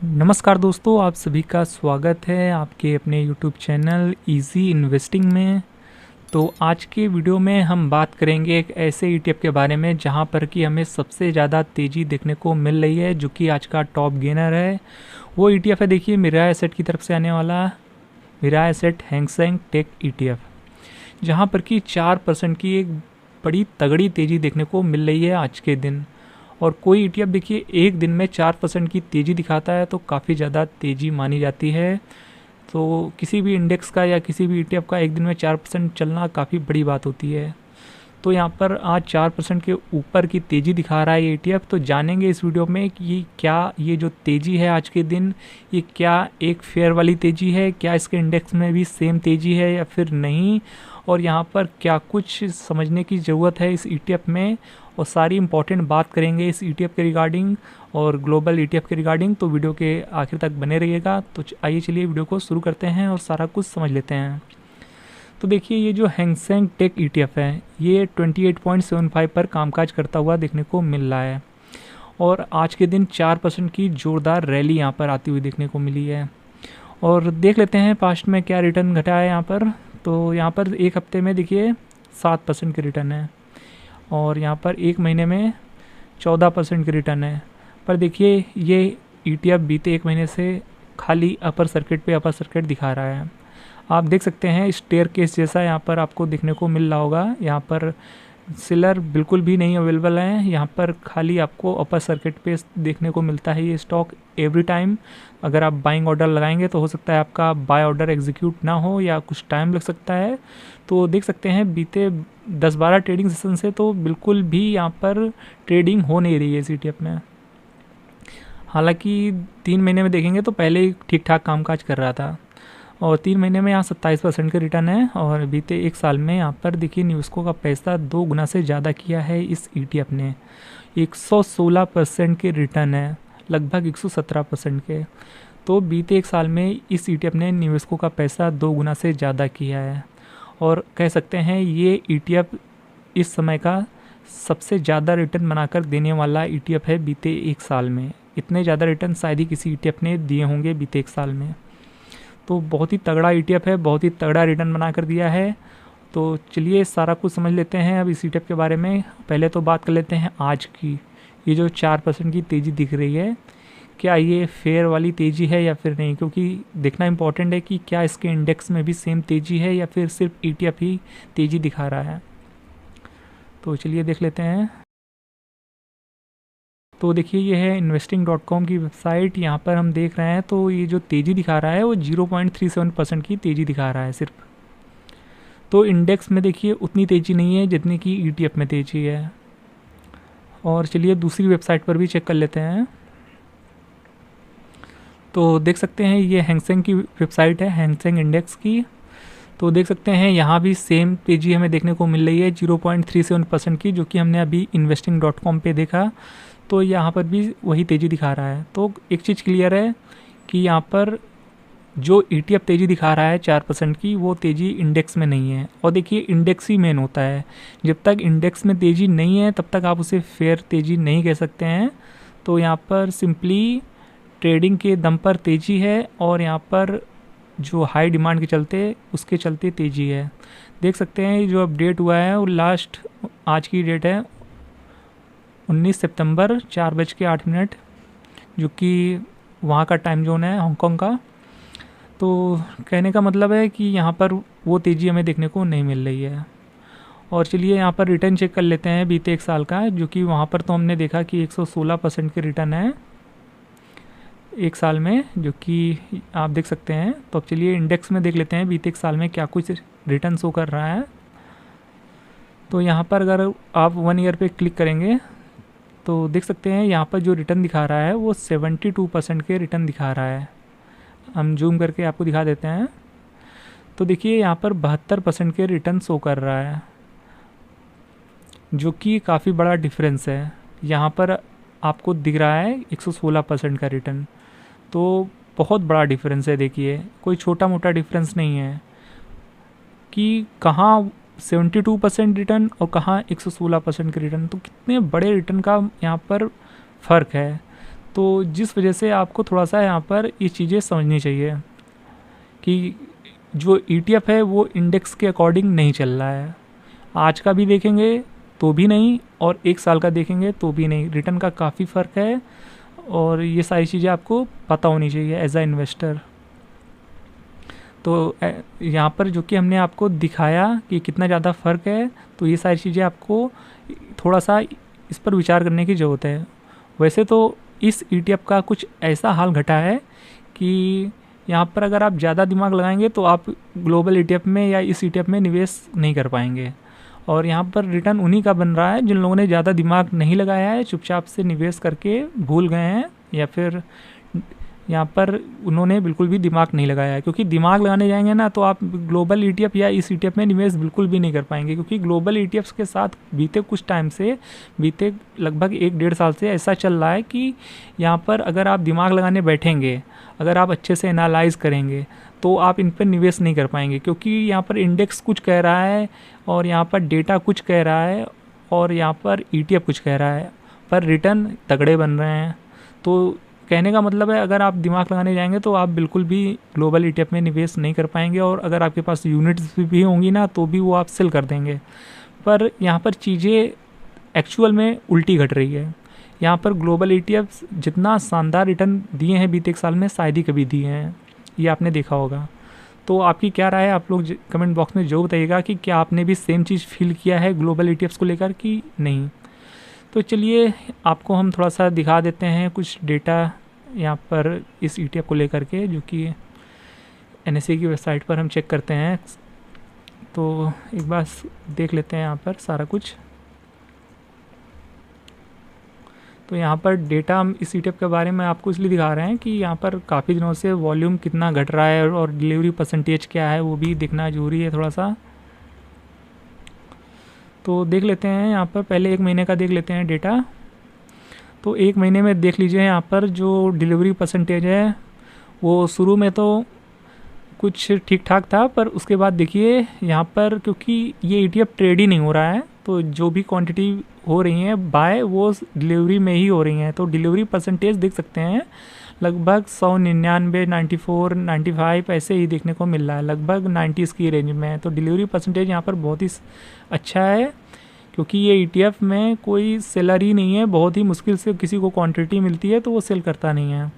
नमस्कार दोस्तों, आप सभी का स्वागत है आपके अपने YouTube चैनल इजी इन्वेस्टिंग में। तो आज के वीडियो में हम बात करेंगे एक ऐसे ETF के बारे में जहां पर कि हमें सबसे ज़्यादा तेज़ी देखने को मिल रही है, जो कि आज का टॉप गेनर है। वो ETF है, देखिए, मिराय एसेट की तरफ से आने वाला Mirae asset Hang Seng tech ETF, जहां पर कि 4% की एक बड़ी तगड़ी तेज़ी देखने को मिल रही है आज के दिन। और कोई ETF देखिए एक दिन में 4% की तेज़ी दिखाता है तो काफ़ी ज़्यादा तेज़ी मानी जाती है। तो किसी भी इंडेक्स का या किसी भी ETF का एक दिन में 4% चलना काफ़ी बड़ी बात होती है। तो यहाँ पर आज 4% के ऊपर की तेज़ी दिखा रहा है ये ETF। तो जानेंगे इस वीडियो में कि क्या ये जो तेज़ी है आज के दिन, ये क्या एक फेयर वाली तेज़ी है, क्या इसके इंडेक्स में भी सेम तेज़ी है या फिर नहीं, और यहाँ पर क्या कुछ समझने की ज़रूरत है इस ETF में, और सारी इंपॉर्टेंट बात करेंगे इस ETF के रिगार्डिंग और ग्लोबल ETF के रिगार्डिंग। तो वीडियो के आखिर तक बने रहिएगा। तो आइए चलिए वीडियो को शुरू करते हैं और सारा कुछ समझ लेते हैं। तो देखिए, ये जो हैंग सेंग टेक ETF है, ये 28.75 पर कामकाज करता हुआ देखने को मिल रहा है और आज के दिन 4% की जोरदार रैली यहाँ पर आती हुई देखने को मिली है। और देख लेते हैं पास्ट में क्या रिटर्न घटा है यहाँ पर। तो यहाँ पर एक हफ्ते में देखिए 7% के रिटर्न है और यहाँ पर एक महीने में 14% के रिटर्न है। पर देखिए, ये ETF बीते एक महीने से खाली अपर सर्किट दिखा रहा है। आप देख सकते हैं स्टेयर केस जैसा यहाँ पर आपको देखने को मिल रहा होगा। यहाँ पर सेलर बिल्कुल भी नहीं अवेलेबल है, यहाँ पर खाली आपको अपर सर्किट पे देखने को मिलता है ये स्टॉक एवरी टाइम। अगर आप बाइंग ऑर्डर लगाएंगे तो हो सकता है आपका बाय ऑर्डर एग्जीक्यूट ना हो या कुछ टाइम लग सकता है। तो देख सकते हैं बीते 10-12 ट्रेडिंग सेशन से तो बिल्कुल भी यहाँ पर ट्रेडिंग हो नहीं रही है इस ETF में। हालांकि 3 महीने में देखेंगे तो पहले ही ठीक ठाक कामकाज कर रहा था और 3 महीने में यहाँ 27% के रिटर्न है। और बीते एक साल में यहाँ पर देखिए न्यूज़को का पैसा 2 गुना से ज़्यादा किया है इस ETF ने। 116% के रिटर्न है, लगभग 117% के। तो बीते एक साल में इस ETF ने निवेशकों का पैसा 2 गुना से ज़्यादा किया है और कह सकते हैं ये ETF इस समय का सबसे ज़्यादा रिटर्न बनाकर देने वाला ETF है बीते एक साल में। इतने ज़्यादा रिटर्न शायद ही किसी ETF ने दिए होंगे बीते एक साल में। तो बहुत ही तगड़ा ETF है, बहुत ही तगड़ा रिटर्न बना कर दिया है। तो चलिए सारा कुछ समझ लेते हैं अब इस ETF के बारे में। पहले तो बात कर लेते हैं आज की। ये जो 4% की तेज़ी दिख रही है, क्या ये फेयर वाली तेज़ी है या फिर नहीं, क्योंकि देखना इंपॉर्टेंट है कि क्या इसके इंडेक्स में भी सेम तेज़ी है या फिर सिर्फ ETF ही तेज़ी दिखा रहा है। तो चलिए देख लेते हैं। तो देखिए, ये है investing.com की वेबसाइट। यहाँ पर हम देख रहे हैं तो ये जो तेज़ी दिखा रहा है वो 0.37% की तेज़ी दिखा रहा है सिर्फ। तो इंडेक्स में देखिए उतनी तेज़ी नहीं है जितनी कि ETF में तेज़ी है। और चलिए दूसरी वेबसाइट पर भी चेक कर लेते हैं। तो देख सकते हैं ये हैंग सेंग की वेबसाइट है, हैंग सेंग इंडेक्स की। तो देख सकते हैं यहाँ भी सेम तेज़ी हमें देखने को मिल रही है 0.37% की, जो कि हमने अभी investing.com पे देखा। तो यहाँ पर भी वही तेज़ी दिखा रहा है। तो एक चीज़ क्लियर है कि यहाँ पर जो ETF तेज़ी दिखा रहा है 4% की, वो तेज़ी इंडेक्स में नहीं है। और देखिए, इंडेक्स ही मेन होता है। जब तक इंडेक्स में तेज़ी नहीं है तब तक आप उसे फेयर तेज़ी नहीं कह सकते हैं। तो यहाँ पर सिंपली ट्रेडिंग के दम पर तेज़ी है और यहाँ पर जो हाई डिमांड के चलते उसके चलते तेज़ी है। देख सकते हैं जो अपडेट हुआ है वो लास्ट आज की डेट है 19 सितंबर 4:08, जो कि वहाँ का टाइम जोन है हांगकांग का। तो कहने का मतलब है कि यहाँ पर वो तेज़ी हमें देखने को नहीं मिल रही है। और चलिए यहाँ पर रिटर्न चेक कर लेते हैं बीते एक साल का, जो कि वहाँ पर तो हमने देखा कि 116% के रिटर्न है एक साल में, जो कि आप देख सकते हैं। तो अब चलिए इंडेक्स में देख लेते हैं बीते एक साल में क्या कुछ रिटर्न शो कर रहा है। तो यहाँ पर अगर आप 1 ईयर पे क्लिक करेंगे तो देख सकते हैं यहाँ पर जो रिटर्न दिखा रहा है वो 72% के रिटर्न दिखा रहा है। हम जूम करके आपको दिखा देते हैं। तो देखिए यहाँ पर 72% के रिटर्न शो कर रहा है, जो कि काफ़ी बड़ा डिफरेंस है। यहाँ पर आपको दिख रहा है 116% का रिटर्न, तो बहुत बड़ा डिफरेंस है। देखिए, कोई छोटा मोटा डिफरेंस नहीं है कि कहाँ 72% रिटर्न और कहाँ 116% के रिटर्न। तो कितने बड़े रिटर्न का यहाँ पर फ़र्क है। तो जिस वजह से आपको थोड़ा सा यहाँ पर ये चीज़ें समझनी चाहिए कि जो ETF है वो इंडेक्स के अकॉर्डिंग नहीं चल रहा है। आज का भी देखेंगे तो भी नहीं, और 1 साल का देखेंगे तो भी नहीं, रिटर्न का काफ़ी फ़र्क है। और ये सारी चीज़ें आपको पता होनी चाहिए एज अ इन्वेस्टर। तो यहाँ पर जो कि हमने आपको दिखाया कि कितना ज़्यादा फ़र्क है, तो ये सारी चीज़ें आपको थोड़ा सा इस पर विचार करने की ज़रूरत है। वैसे तो इस ETF का कुछ ऐसा हाल घटा है कि यहाँ पर अगर आप ज़्यादा दिमाग लगाएंगे तो आप ग्लोबल ETF में या इस ETF में निवेश नहीं कर पाएंगे। और यहाँ पर रिटर्न उन्हीं का बन रहा है जिन लोगों ने ज़्यादा दिमाग नहीं लगाया है, चुपचाप से निवेश करके भूल गए हैं, या फिर यहाँ पर उन्होंने बिल्कुल भी दिमाग नहीं लगाया है। क्योंकि दिमाग लगाने जाएंगे ना तो आप ग्लोबल ETF या इस ETF में निवेश बिल्कुल भी नहीं कर पाएंगे। क्योंकि ग्लोबल ETFs के साथ बीते कुछ टाइम से, बीते लगभग 1-1.5 साल से ऐसा चल रहा है कि यहाँ पर अगर आप दिमाग लगाने बैठेंगे, अगर आप अच्छे से एनालाइज करेंगे, तो आप इन पर निवेश नहीं कर पाएंगे। क्योंकि यहाँ पर इंडेक्स कुछ कह रहा है और यहाँ पर डेटा कुछ कह रहा है और यहाँ पर ETF कुछ कह रहा है, पर रिटर्न तगड़े बन रहे हैं। तो कहने का मतलब है अगर आप दिमाग लगाने जाएंगे तो आप बिल्कुल भी ग्लोबल ETF में निवेश नहीं कर पाएंगे। और अगर आपके पास यूनिट्स भी होंगी ना तो भी वो आप सेल कर देंगे। पर यहाँ पर चीज़ें एक्चुअल में उल्टी घट रही है। यहाँ पर ग्लोबल ETFs जितना शानदार रिटर्न दिए हैं बीते 1 साल में, शायद ही कभी दिए हैं, ये आपने देखा होगा। तो आपकी क्या राय है, आप लोग कमेंट बॉक्स में जो बताइएगा कि क्या आपने भी सेम चीज़ फील किया है ग्लोबल ETFs को लेकर कि नहीं। तो चलिए आपको हम थोड़ा सा दिखा देते हैं कुछ डेटा यहाँ पर इस ETF को लेकर के, जो कि NSE की वेबसाइट पर हम चेक करते हैं। तो एक बार देख लेते हैं यहाँ पर सारा कुछ। तो यहाँ पर डेटा हम इस ETF के बारे में आपको इसलिए दिखा रहे हैं कि यहाँ पर काफ़ी दिनों से वॉल्यूम कितना घट रहा है और डिलीवरी परसेंटेज क्या है वो भी देखना जरूरी है थोड़ा सा। तो देख लेते हैं यहाँ पर, पहले 1 महीने का देख लेते हैं डेटा। तो 1 महीने में देख लीजिए यहाँ पर जो डिलीवरी परसेंटेज है वो शुरू में तो कुछ ठीक ठाक था, पर उसके बाद देखिए यहाँ पर क्योंकि ये ETF ट्रेड ही नहीं हो रहा है, तो जो भी क्वांटिटी हो रही है बाय वो डिलीवरी में ही हो रही हैं। तो डिलीवरी परसेंटेज देख सकते हैं लगभग 199, 94, 95 ऐसे ही देखने को मिल रहा है, लगभग 90s की रेंज में। तो डिलीवरी परसेंटेज यहाँ पर बहुत ही अच्छा है, क्योंकि ये ETF में कोई सेलर ही नहीं है, बहुत ही मुश्किल से किसी को क्वांटिटी मिलती है तो वो सेल करता नहीं है।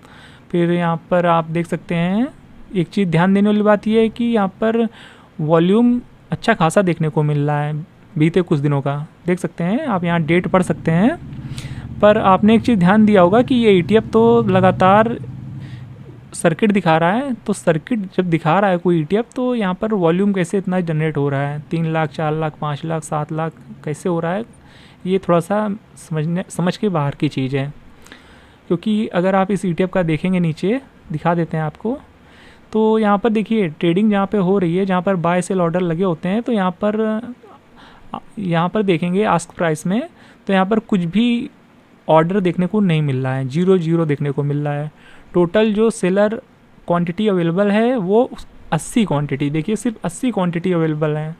फिर यहाँ पर आप देख सकते हैं एक चीज़ ध्यान देने वाली बात ये है कि यहाँ पर वॉल्यूम अच्छा खासा देखने को मिल रहा है बीते कुछ दिनों का, देख सकते हैं आप, यहाँ डेट पढ़ सकते हैं। पर आपने एक चीज़ ध्यान दिया होगा कि ये ETF तो लगातार सर्किट दिखा रहा है। तो सर्किट जब दिखा रहा है कोई ETF तो यहाँ पर वॉल्यूम कैसे इतना जनरेट हो रहा है, 3 लाख, 4 लाख, 5 लाख, 7 लाख कैसे हो रहा है, ये थोड़ा सा समझ के बाहर की चीज़ है। क्योंकि अगर आप इस ETF का देखेंगे, नीचे दिखा देते हैं आपको, तो यहाँ पर देखिए ट्रेडिंग जहाँ पे हो रही है, जहाँ पर बाय सेल ऑर्डर लगे होते हैं, तो यहाँ पर देखेंगे आस्क प्राइस में, तो यहाँ पर कुछ भी ऑर्डर देखने को नहीं मिल रहा है, 0 देखने को मिल रहा है। टोटल जो सेलर क्वांटिटी अवेलेबल है वो 80 क्वांटिटी, देखिए सिर्फ 80 क्वांटिटी अवेलेबल है।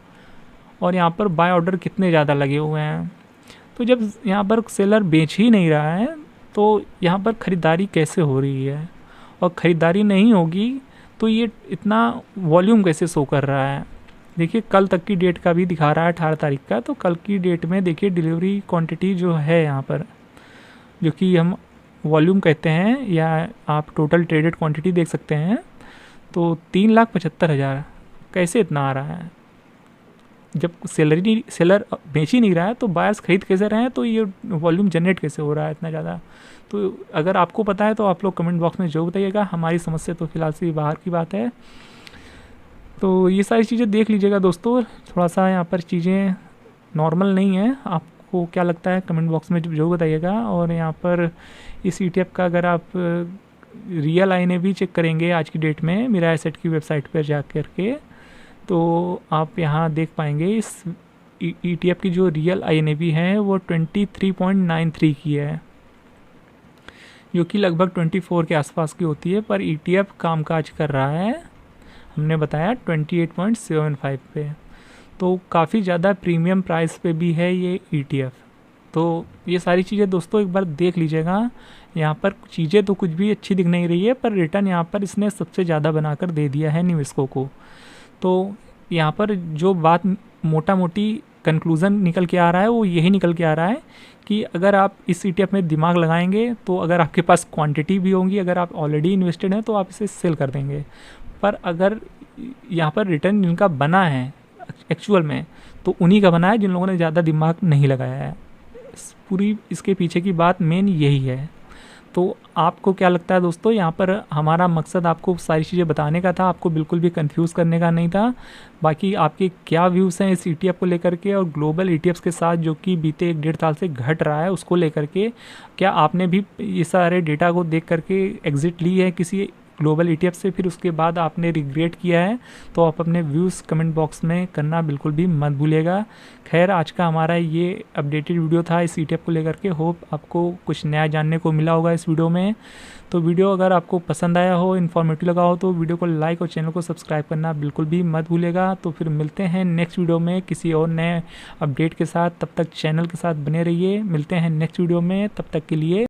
और यहाँ पर बाय ऑर्डर कितने ज़्यादा लगे हुए हैं। तो जब यहाँ पर सेलर बेच ही नहीं रहा है तो यहाँ पर ख़रीदारी कैसे हो रही है, और ख़रीदारी नहीं होगी तो ये इतना वॉल्यूम कैसे शो कर रहा है। देखिए कल तक की डेट का भी दिखा रहा है, 18 तारीख का। तो कल की डेट में देखिए डिलीवरी क्वांटिटी जो है यहाँ पर, जो कि हम वॉल्यूम कहते हैं या आप टोटल ट्रेडेड क्वांटिटी देख सकते हैं, तो 3,75,000 कैसे इतना आ रहा है। जब सेलर बेच ही नहीं रहा है तो बायर्स खरीद कैसे रहे हैं, तो ये वॉल्यूम जनरेट कैसे हो रहा है इतना ज़्यादा। तो अगर आपको पता है तो आप लोग कमेंट बॉक्स में जो बताइएगा, हमारी समझ से तो फिलहाल से बाहर की बात है। तो ये सारी चीज़ें देख लीजिएगा दोस्तों, थोड़ा सा यहाँ पर चीज़ें नॉर्मल नहीं है। आपको क्या लगता है कमेंट बॉक्स में जो बताइएगा। और यहाँ पर इस ETF का अगर आप रियल INAV चेक करेंगे आज की डेट में मेरा एसेट की वेबसाइट पर जा कर के, तो आप यहाँ देख पाएंगे इस ETF की जो रियल INAV है वो 23.93 की है, जो कि लगभग 24 के आसपास की होती है। पर ETF कामकाज कर रहा है, हमने बताया 28.75 पे, तो काफ़ी ज़्यादा प्रीमियम प्राइस पे भी है ये ETF। तो ये सारी चीज़ें दोस्तों एक बार देख लीजिएगा, यहाँ पर चीज़ें तो कुछ भी अच्छी दिख नहीं रही है, पर रिटर्न यहाँ पर इसने सबसे ज़्यादा बनाकर दे दिया है निवेशकों को। तो यहाँ पर जो बात मोटा मोटी कंक्लूज़न निकल के आ रहा है वो यही निकल के आ रहा है कि अगर आप इस ETF में दिमाग लगाएंगे तो अगर आपके पास क्वांटिटी भी होगी, अगर आप ऑलरेडी इन्वेस्टेड हैं तो आप इसे सेल कर देंगे। पर अगर यहाँ पर रिटर्न जिनका बना है एक्चुअल में, तो उन्हीं का बना है जिन लोगों ने ज़्यादा दिमाग नहीं लगाया है। पूरी इसके पीछे की बात मेन यही है। तो आपको क्या लगता है दोस्तों? यहाँ पर हमारा मकसद आपको सारी चीज़ें बताने का था, आपको बिल्कुल भी कंफ्यूज करने का नहीं था। बाकी आपके क्या व्यूज़ हैं इस ETF को लेकर के और ग्लोबल ETFs के साथ जो कि बीते 1-1.5 साल से घट रहा है उसको लेकर के, क्या आपने भी ये सारे डेटा को देख करके एग्जिट ली है किसी ग्लोबल ETF से, फिर उसके बाद आपने रिग्रेट किया है? तो आप अपने व्यूज़ कमेंट बॉक्स में करना बिल्कुल भी मत भूलिएगा। खैर, आज का हमारा ये अपडेटेड वीडियो था इस ETF को लेकर के। होप आपको कुछ नया जानने को मिला होगा इस वीडियो में। तो वीडियो अगर आपको पसंद आया हो, इन्फॉर्मेटिव लगा हो, तो वीडियो को लाइक और चैनल को सब्सक्राइब करना बिल्कुल भी मत भूलिएगा। तो फिर मिलते हैं नेक्स्ट वीडियो में किसी और नए अपडेट के साथ। तब तक चैनल के साथ बने रहिए। मिलते हैं नेक्स्ट वीडियो में, तब तक के लिए